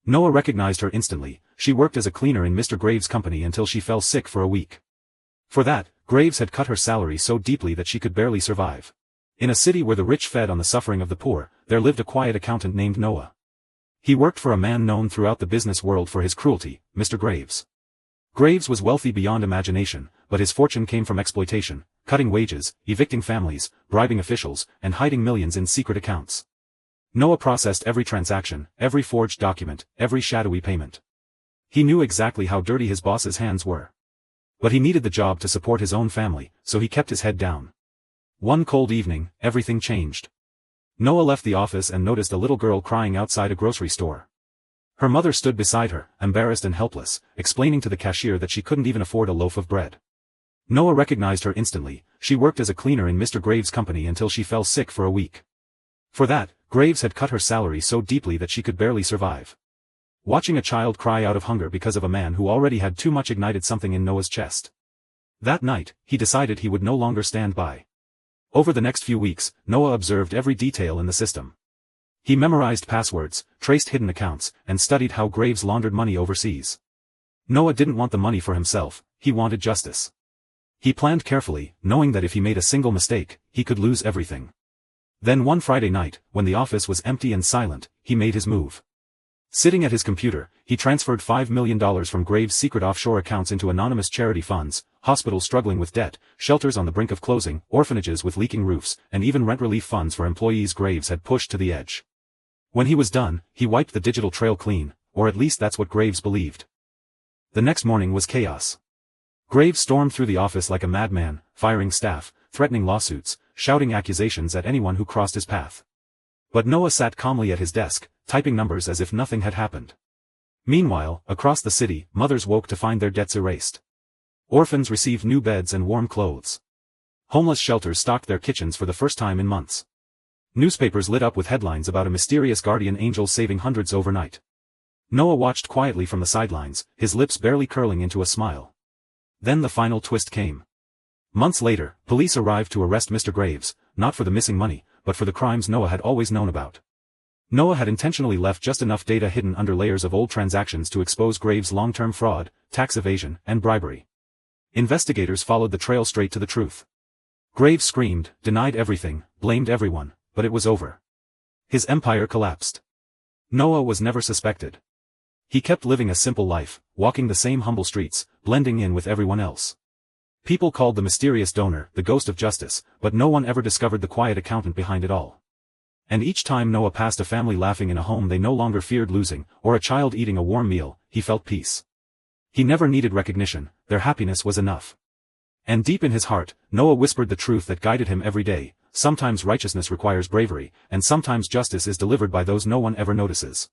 Noah recognized her instantly. She worked as a cleaner in Mr. Graves' company until she fell sick for a week. For that, Graves had cut her salary so deeply that she could barely survive. In a city where the rich fed on the suffering of the poor, there lived a quiet accountant named Noah. He worked for a man known throughout the business world for his cruelty, Mr. Graves. Graves was wealthy beyond imagination, but his fortune came from exploitation, cutting wages, evicting families, bribing officials, and hiding millions in secret accounts. Noah processed every transaction, every forged document, every shadowy payment. He knew exactly how dirty his boss's hands were. But he needed the job to support his own family, so he kept his head down. One cold evening, everything changed. Noah left the office and noticed a little girl crying outside a grocery store. Her mother stood beside her, embarrassed and helpless, explaining to the cashier that she couldn't even afford a loaf of bread. Noah recognized her instantly. She worked as a cleaner in Mr. Graves' company until she fell sick for a week. For that, Graves had cut her salary so deeply that she could barely survive. Watching a child cry out of hunger because of a man who already had too much ignited something in Noah's chest. That night, he decided he would no longer stand by. Over the next few weeks, Noah observed every detail in the system. He memorized passwords, traced hidden accounts, and studied how Graves laundered money overseas. Noah didn't want the money for himself, he wanted justice. He planned carefully, knowing that if he made a single mistake, he could lose everything. Then one Friday night, when the office was empty and silent, he made his move. Sitting at his computer, he transferred $5 million from Graves' secret offshore accounts into anonymous charity funds, hospitals struggling with debt, shelters on the brink of closing, orphanages with leaking roofs, and even rent relief funds for employees Graves had pushed to the edge. When he was done, he wiped the digital trail clean, or at least that's what Graves believed. The next morning was chaos. Graves stormed through the office like a madman, firing staff, threatening lawsuits, shouting accusations at anyone who crossed his path. But Noah sat calmly at his desk, typing numbers as if nothing had happened. Meanwhile, across the city, mothers woke to find their debts erased. Orphans received new beds and warm clothes. Homeless shelters stocked their kitchens for the first time in months. Newspapers lit up with headlines about a mysterious guardian angel saving hundreds overnight. Noah watched quietly from the sidelines, his lips barely curling into a smile. Then the final twist came. Months later, police arrived to arrest Mr. Graves, not for the missing money, but for the crimes Noah had always known about. Noah had intentionally left just enough data hidden under layers of old transactions to expose Graves' long-term fraud, tax evasion, and bribery. Investigators followed the trail straight to the truth. Graves screamed, denied everything, blamed everyone, but it was over. His empire collapsed. Noah was never suspected. He kept living a simple life, walking the same humble streets, blending in with everyone else. People called the mysterious donor the ghost of justice, but no one ever discovered the quiet accountant behind it all. And each time Noah passed a family laughing in a home they no longer feared losing, or a child eating a warm meal, he felt peace. He never needed recognition, their happiness was enough. And deep in his heart, Noah whispered the truth that guided him every day: sometimes righteousness requires bravery, and sometimes justice is delivered by those no one ever notices.